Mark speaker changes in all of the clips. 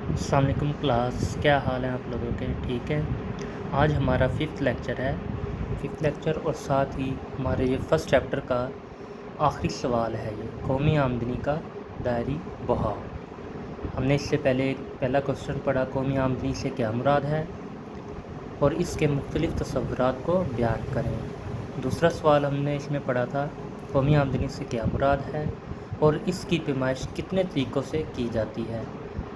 Speaker 1: السلام علیکم کلاس، کیا حال ہے آپ لوگوں کے؟ ٹھیک ہے۔ آج ہمارا 5th لیکچر ہے، 5th لیکچر، اور ساتھ ہی ہمارے یہ فرسٹ چیپٹر کا آخری سوال ہے۔ یہ قومی آمدنی کا دائری بہاؤ۔ ہم نے اس سے پہلے پہلا کوسچن پڑھا، قومی آمدنی سے کیا مراد ہے اور اس کے مختلف تصورات کو بیان کریں۔ دوسرا سوال ہم نے اس میں پڑھا تھا، قومی آمدنی سے کیا مراد ہے اور اس کی پیمائش کتنے طریقوں سے کی جاتی ہے۔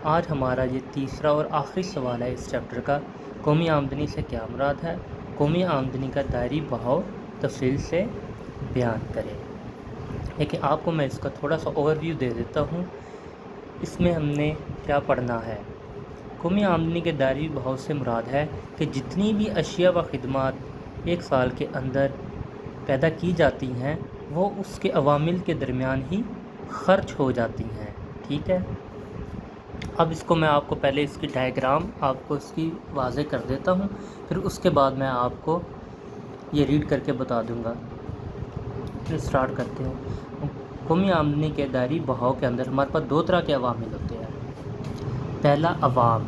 Speaker 1: آج ہمارا یہ تیسرا اور آخری سوال ہے اس چیپٹر کا، قومی آمدنی سے کیا مراد ہے، قومی آمدنی کا دائری بہاؤ تفصیل سے بیان کریں۔ لیکن آپ کو میں اس کا تھوڑا سا اوور ویو دے دیتا ہوں۔ اس میں ہم نے کیا پڑھنا ہے۔ قومی آمدنی کے دائری بہاؤ سے مراد ہے کہ جتنی بھی اشیاء و خدمات ایک سال کے اندر پیدا کی جاتی ہیں وہ اس کے عوامل کے درمیان ہی خرچ ہو جاتی ہیں۔ ٹھیک ہے۔ اب اس کو میں آپ کو پہلے اس کی ڈائیگرام آپ کو اس کی واضح کر دیتا ہوں، پھر اس کے بعد میں آپ کو یہ ریڈ کر کے بتا دوں گا۔ پھر اسٹارٹ کرتے ہیں۔ قومی آمدنی کے دائری بہاؤ کے اندر ہمارے پاس 2 طرح کے عوامل ہوتے ہیں۔ پہلا عوام،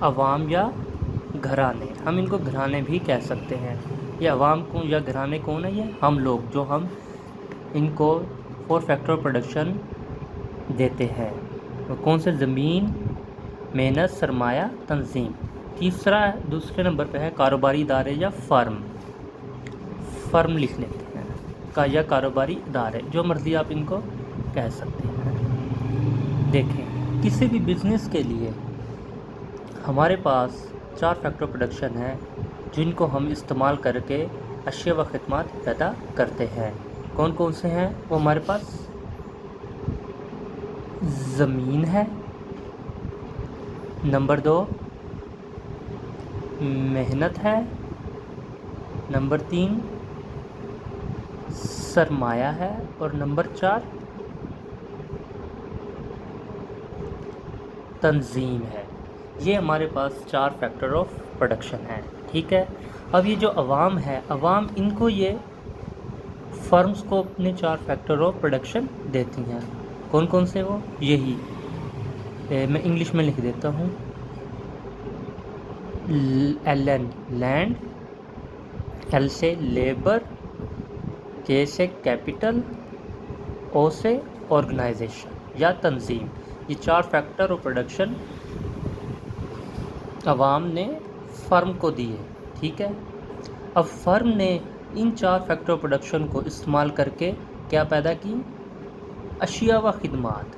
Speaker 1: عوام یا گھرانے، ہم ان کو گھرانے بھی کہہ سکتے ہیں۔ یہ عوام کون یا گھرانے کون ہے؟ یہ ہم لوگ جو ہم ان کو 4 فیکٹر پروڈکشن دیتے ہیں۔ کون سے؟ زمین، محنت، سرمایہ، تنظیم۔ دوسرے نمبر پہ ہے کاروباری ادارے یا فرم لکھ لیتے ہیں، یا کاروباری ادارے، جو مرضی آپ ان کو کہہ سکتے ہیں۔ دیکھیں، کسی بھی بزنس کے لیے ہمارے پاس 4 فیکٹر پروڈکشن ہیں جن کو ہم استعمال کر کے اشیاء و خدمات پیدا کرتے ہیں۔ کون کون سے ہیں؟ وہ ہمارے پاس زمین ہے، نمبر 2 محنت ہے، نمبر 3 سرمایہ ہے، اور نمبر 4 تنظیم ہے۔ یہ ہمارے پاس 4 فیکٹر آف پروڈکشن ہیں۔ ٹھیک ہے۔ اب یہ جو عوام ہے، عوام ان کو یہ فرمز کو اپنے 4 فیکٹر آف پروڈکشن دیتی ہیں۔ کون کون سے؟ وہ یہی میں انگلش میں لکھ دیتا ہوں۔ LN لینڈ، L سے لیبر، K سے کیپٹل، O سے آرگنائزیشن یا تنظیم۔ یہ 4 فیکٹر آف پروڈکشن عوام نے فرم کو دیے۔ ٹھیک ہے۔ اب فرم نے ان 4 فیکٹر آف پروڈکشن کو استعمال کر کے کیا پیدا کی؟ اشیاء و خدمات۔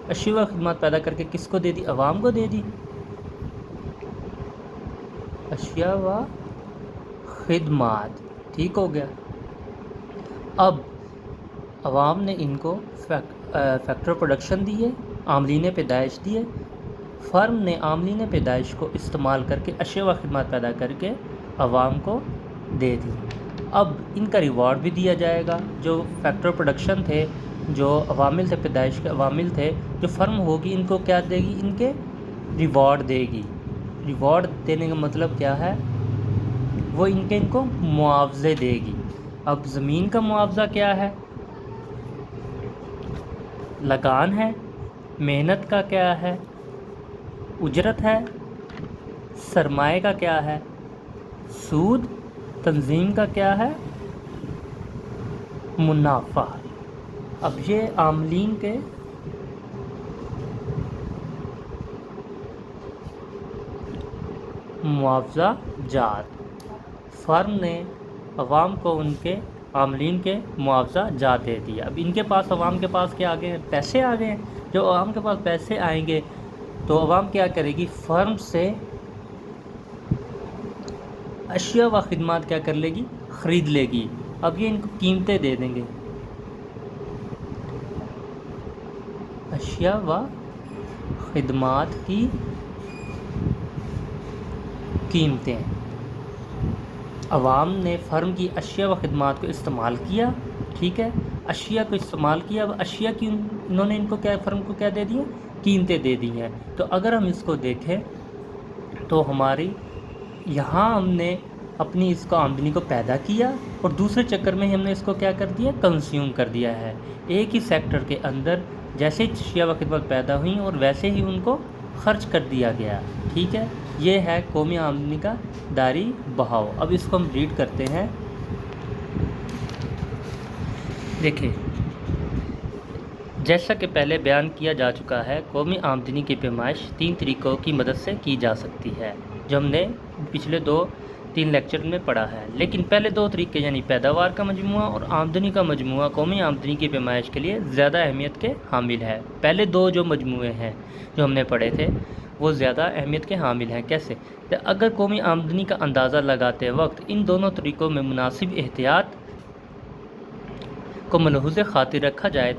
Speaker 1: اشیاء و خدمات پیدا کر کے کس کو دے دی؟ عوام کو دے دی۔ اشیاء و خدمات، ٹھیک ہو گیا۔ اب عوام نے ان کو فیکٹر پروڈکشن دیے، عاملین پیدائش دیے، فرم نے عاملین پیدائش کو استعمال کر کے اشیاء و خدمات پیدا کر کے عوام کو دے دی۔ اب ان کا ریوارڈ بھی دیا جائے گا۔ جو فیکٹر پروڈکشن تھے، جو عوامل تھے، پیدائش کے عوامل تھے، جو فرم ہوگی ان کو کیا دے گی؟ ان کے ریوارڈ دے گی۔ ریوارڈ دینے کا مطلب کیا ہے؟ وہ ان کو معاوضے دے گی۔ اب زمین کا معاوضہ کیا ہے؟ لگان ہے۔ محنت کا کیا ہے؟ اجرت ہے۔ سرمایہ کا کیا ہے؟ سود۔ تنظیم کا کیا ہے؟ منافع۔ اب یہ عاملین کے معاوضہ جات، فرم نے عوام کو ان کے عاملین کے معاوضہ جات دے دیا۔ اب ان کے پاس، عوام کے پاس کیا آ گئے ہیں؟ پیسے آ گئے ہیں۔ جو عوام کے پاس پیسے آئیں گے تو عوام کیا کرے گی؟ فرم سے اشیاء و خدمات کیا کر لے گی؟ خرید لے گی۔ اب یہ ان کو قیمتیں دے دیں گے۔ اشیاء و خدمات کی قیمتیں۔ عوام نے فرم کی اشیاء و خدمات کو استعمال کیا۔ ٹھیک ہے۔ اشیاء کو استعمال کیا۔ اب اشیاء کی انہوں نے ان کو کیا، فرم کو کیا دے دی؟ قیمتیں دے دی ہیں۔ تو اگر ہم اس کو دیکھیں تو ہماری یہاں ہم نے اپنی اس کو آمدنی کو پیدا کیا اور دوسرے چکر میں ہم نے اس کو کیا کر دیا، کنزیوم کر دیا ہے۔ ایک ہی سیکٹر کے اندر جیسے اشیاء و خدمات پیدا ہوئیں اور ویسے ہی ان کو خرچ کر دیا گیا، ٹھیک ہے۔ یہ ہے قومی آمدنی کا داری بہاؤ۔ اب اس کو ہم ریڈ کرتے ہیں۔ دیکھیں، جیسا کہ پہلے بیان کیا جا چکا ہے، قومی آمدنی کی پیمائش 3 طریقوں کی مدد سے کی جا سکتی ہے، جو ہم نے پچھلے 2-3 لیکچر میں پڑھا ہے۔ لیکن پہلے 2 طریقے یعنی پیداوار کا مجموعہ اور آمدنی کا مجموعہ قومی آمدنی کی پیمائش کے لیے زیادہ اہمیت کے حامل ہے۔ پہلے 2 جو مجموعے ہیں جو ہم نے پڑھے تھے وہ زیادہ اہمیت کے حامل ہیں۔ کیسے؟ اگر قومی آمدنی کا اندازہ لگاتے وقت ان دونوں طریقوں میں مناسب احتیاط کو ملحوظ خاطر رکھا جائے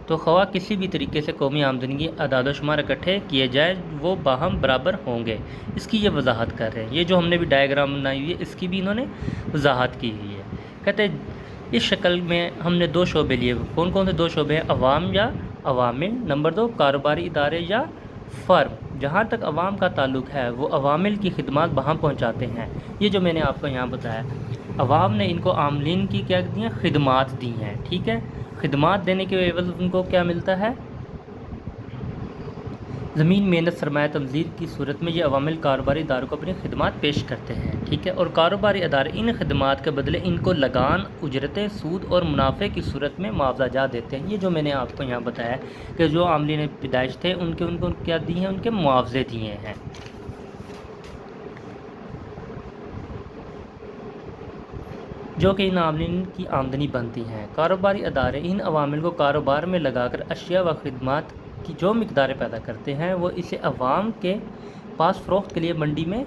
Speaker 1: تو خواہ کسی بھی طریقے سے قومی آمدنی کی اعداد و شمار اکٹھے کیے جائیں وہ باہم برابر ہوں گے۔ اس کی یہ وضاحت کر رہے ہیں۔ یہ جو ہم نے بھی ڈائیگرام بنائی ہوئی ہے اس کی بھی انہوں نے وضاحت کی ہوئی ہے۔ کہتے ہیں اس شکل میں ہم نے 2 شعبے لیے۔ کون کون سے 2 شعبے ہیں؟ عوام یا عوامل، نمبر 2 کاروباری ادارے یا فرم۔ جہاں تک عوام کا تعلق ہے وہ عوامل کی خدمات باہم پہنچاتے ہیں۔ یہ جو میں نے آپ کو یہاں بتایا، عوام نے ان کو عاملین کی کیا دی ہیں؟ خدمات دی ہیں، ٹھیک ہے۔ خدمات دینے کے عوض ان کو کیا ملتا ہے؟ زمین، محنت، سرمایہ تمزید کی صورت میں یہ عوامل کاروباری اداروں کو اپنی خدمات پیش کرتے ہیں، ٹھیک ہے۔ اور کاروباری ادارے ان خدمات کے بدلے ان کو لگان، اجرتیں، سود اور منافع کی صورت میں معاوضہ جات دیتے ہیں۔ یہ جو میں نے آپ کو یہاں بتایا کہ جو عاملین پیدائش تھے ان کو کیا دی ہیں؟ ان کے معاوضے دیے ہیں۔ جو کہ ان عاملین کی آمدنی بنتی ہیں۔ کاروباری ادارے ان عوامل کو کاروبار میں لگا کر اشیاء و خدمات کی جو مقداریں پیدا کرتے ہیں وہ اسے عوام کے پاس فروخت کے لیے منڈی میں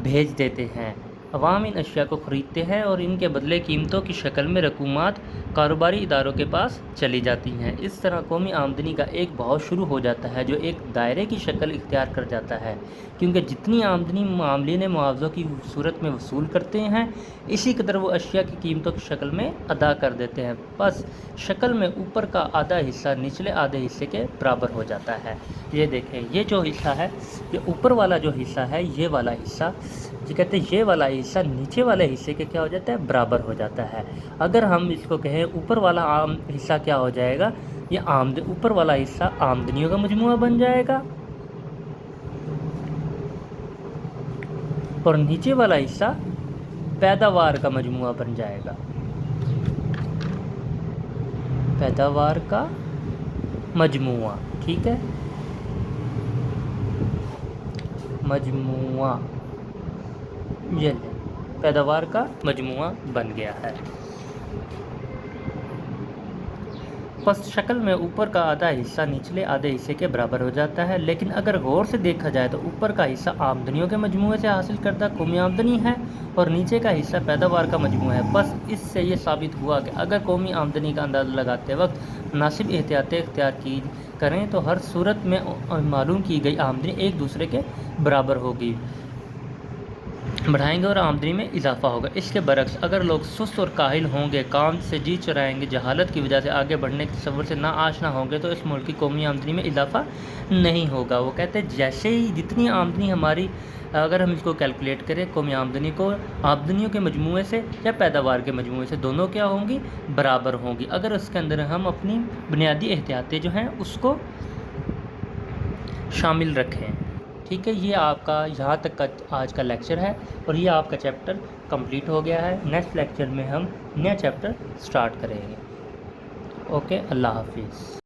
Speaker 1: بھیج دیتے ہیں۔ عوام ان اشیاء کو خریدتے ہیں اور ان کے بدلے قیمتوں کی شکل میں رقومات کاروباری اداروں کے پاس چلی جاتی ہیں۔ اس طرح قومی آمدنی کا ایک بہاؤ شروع ہو جاتا ہے جو ایک دائرے کی شکل اختیار کر جاتا ہے، کیونکہ جتنی آمدنی عاملین معاوضوں کی صورت میں وصول کرتے ہیں اسی قدر وہ اشیاء کی قیمتوں کی شکل میں ادا کر دیتے ہیں۔ بس شکل میں اوپر کا آدھا حصہ نچلے آدھے حصے کے برابر ہو جاتا ہے۔ یہ دیکھیں، یہ جو حصہ ہے، یہ اوپر والا جو حصہ ہے، یہ والا حصہ، یہ کہتے ہیں یہ والا حصہ نیچے والے حصے کے کیا ہو جاتا ہے؟ برابر ہو جاتا ہے۔ اگر ہم اس کو کہیں اوپر والا حصہ کیا ہو جائے گا؟ یہ اوپر والا حصہ آمدنیوں کا مجموعہ بن جائے گا اور نیچے والا حصہ پیداوار کا مجموعہ بن جائے گا۔ پیداوار کا مجموعہ، ٹھیک ہے، مجموعہ، یہ پیداوار کا مجموعہ بن گیا ہے۔ پس شکل میں اوپر کا آدھا حصہ نچلے آدھے حصے کے برابر ہو جاتا ہے، لیکن اگر غور سے دیکھا جائے تو اوپر کا حصہ آمدنیوں کے مجموعے سے حاصل کردہ قومی آمدنی ہے اور نیچے کا حصہ پیداوار کا مجموعہ ہے۔ بس اس سے یہ ثابت ہوا کہ اگر قومی آمدنی کا اندازہ لگاتے وقت مناسب احتیاطیں اختیار کی کریں تو ہر صورت میں معلوم کی گئی آمدنی ایک دوسرے کے برابر ہوگی، بڑھائیں گے اور آمدنی میں اضافہ ہوگا۔ اس کے برعکس اگر لوگ سست اور کاہل ہوں گے، کام سے جی چرائیں گے، جہالت کی وجہ سے آگے بڑھنے کے تصور سے نا آشنا ہوں گے تو اس ملک کی قومی آمدنی میں اضافہ نہیں ہوگا۔ وہ کہتے ہیں جیسے ہی جتنی آمدنی ہماری، اگر ہم اس کو کیلکولیٹ کریں قومی آمدنی کو، آمدنیوں کے مجموعے سے یا پیداوار کے مجموعے سے، دونوں کیا ہوں گی؟ برابر ہوں گی، اگر اس کے اندر ہم اپنی بنیادی احتیاطیں جو ہیں اس کو شامل رکھیں، ٹھیک ہے۔ یہ آپ کا یہاں تک کا آج کا لیکچر ہے اور یہ آپ کا چیپٹر کمپلیٹ ہو گیا ہے۔ نیکسٹ لیکچر میں ہم نیا چیپٹر سٹارٹ کریں گے۔ اوکے، اللہ حافظ۔